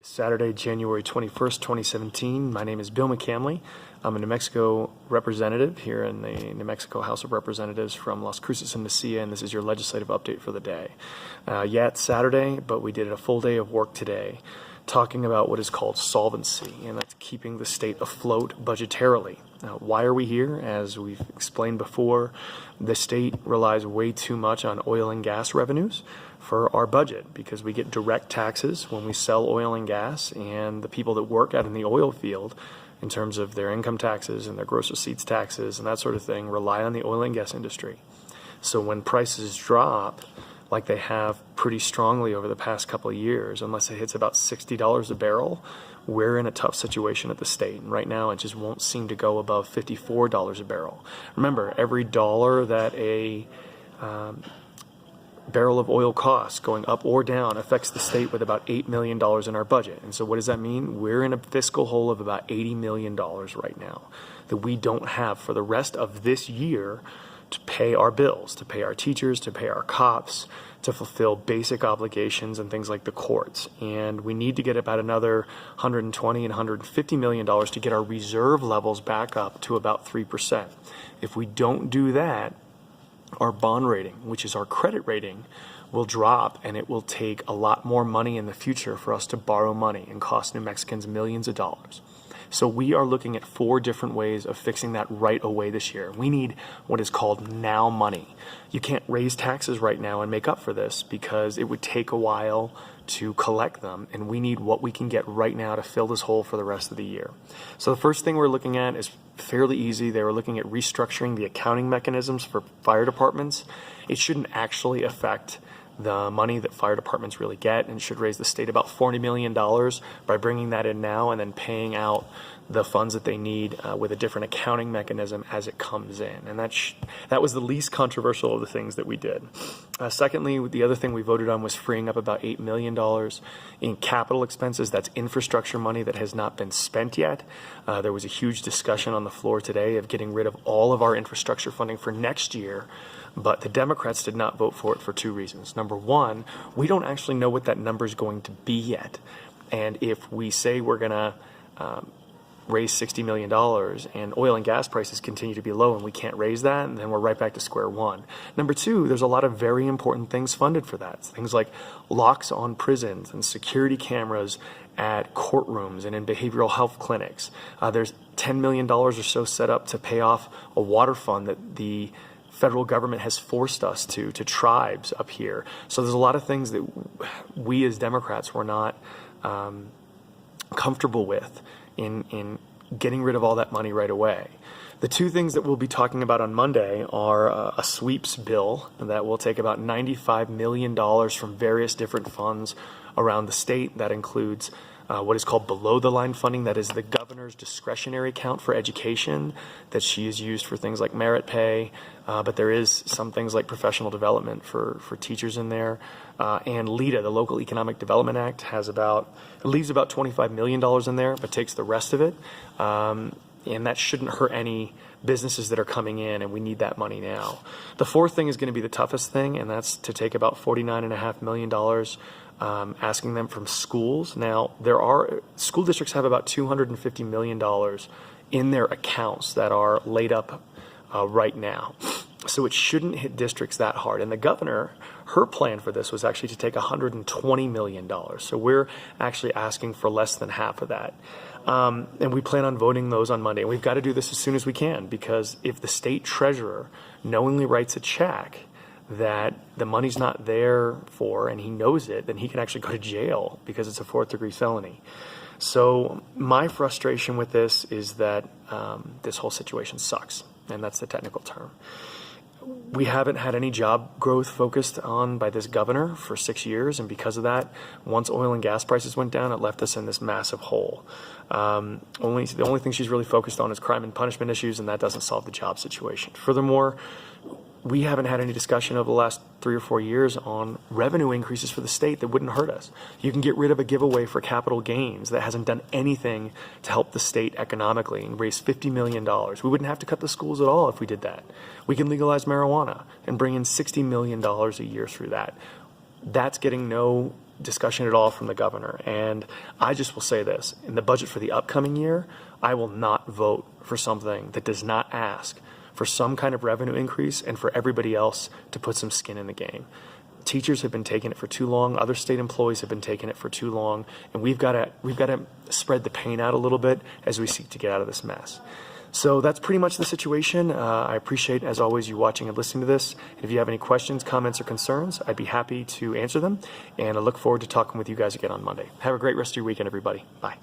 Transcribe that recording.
Saturday, January 21st, 2017. My name is Bill McCamley. I'm a New Mexico representative here in the New Mexico House of Representatives from Las Cruces and Mesilla, and this is your legislative update for the day. Yeah, it's Saturday, but we did a full day of work today talking about what is called solvency, and that's keeping the state afloat budgetarily. Now, why are we here? As we've explained before, the state relies way too much on oil and gas revenues for our budget because we get direct taxes when we sell oil and gas, and the people that work out in the oil field in terms of their income taxes and their gross receipts taxes and that sort of thing rely on the oil and gas industry. So when prices drop, like they have pretty strongly over the past couple of years, unless it hits about $60 a barrel, we're in a tough situation at the state. And right now, it just won't seem to go above $54 a barrel. Remember, every dollar that a barrel of oil costs going up or down affects the state with about $8 million in our budget. And so what does that mean? We're in a fiscal hole of about $80 million right now that we don't have for the rest of this year to pay our bills, to pay our teachers, to pay our cops, to fulfill basic obligations and things like the courts. And we need to get about another $120 and $150 million to get our reserve levels back up to about 3%. If we don't do that, our bond rating, which is our credit rating, will drop, and it will take a lot more money in the future for us to borrow money and cost New Mexicans millions of dollars. So we are looking at 4 different ways of fixing that right away this year. We need what is called now money. You can't raise taxes right now and make up for this because it would take a while to collect them, and we need what we can get right now to fill this hole for the rest of the year. So the first thing we're looking at is fairly easy. They were looking at restructuring the accounting mechanisms for fire departments. It shouldn't actually affect the money that fire departments really get, and should raise the state about $40 million by bringing that in now and then paying out the funds that they need with a different accounting mechanism as it comes in. And that was the least controversial of the things that we did. Secondly, the other thing we voted on was freeing up about $8 million in capital expenses. That's infrastructure money that has not been spent yet. There was a huge discussion on the floor today of getting rid of all of our infrastructure funding for next year, but the Democrats did not vote for it for 2 reasons. Number one, we don't actually know what that number is going to be yet. And if we say we're going to raise $60 million and oil and gas prices continue to be low and we can't raise that, and then we're right back to square one. Number two, there's a lot of very important things funded for that. Things like locks on prisons and security cameras at courtrooms and in behavioral health clinics. There's $10 million or so set up to pay off a water fund that the federal government has forced us to tribes up here. So there's a lot of things that we as Democrats were not comfortable with in getting rid of all that money right away. The 2 things that we'll be talking about on Monday are a sweeps bill that will take about $95 million from various different funds around the state. That includes what is called below-the-line funding. That is the governor's discretionary account for education that she has used for things like merit pay, but there is some things like professional development for teachers in there. And LEDA, the Local Economic Development Act, leaves about $25 million in there, but takes the rest of it. And that shouldn't hurt any businesses that are coming in, and we need that money now. The 4th thing is going to be the toughest thing, and that's to take about $49.5 million, asking them from schools. Now, school districts have about $250 million in their accounts that are laid up right now. So it shouldn't hit districts that hard. And the governor, her plan for this was actually to take $120 million. So we're actually asking for less than half of that. And we plan on voting those on Monday. And we've got to do this as soon as we can, because if the state treasurer knowingly writes a check that the money's not there for, and he knows it, then he can actually go to jail because it's a 4th-degree felony. So my frustration with this is that this whole situation sucks, and that's the technical term. We haven't had any job growth focused on by this governor for 6 years, and because of that, once oil and gas prices went down, it left us in this massive hole. The only thing she's really focused on is crime and punishment issues, and that doesn't solve the job situation. Furthermore, we haven't had any discussion over the last 3 or 4 years on revenue increases for the state that wouldn't hurt us. You can get rid of a giveaway for capital gains that hasn't done anything to help the state economically and raise $50 million. We wouldn't have to cut the schools at all if we did that. We can legalize marijuana and bring in $60 million a year through that. That's getting no discussion at all from the governor. And I just will say this, in the budget for the upcoming year, I will not vote for something that does not ask for some kind of revenue increase and for everybody else to put some skin in the game. Teachers have been taking it for too long. Other state employees have been taking it for too long. And we've got to spread the pain out a little bit as we seek to get out of this mess. So that's pretty much the situation. I appreciate, as always, you watching and listening to this. If you have any questions, comments, or concerns, I'd be happy to answer them. And I look forward to talking with you guys again on Monday. Have a great rest of your weekend, everybody. Bye.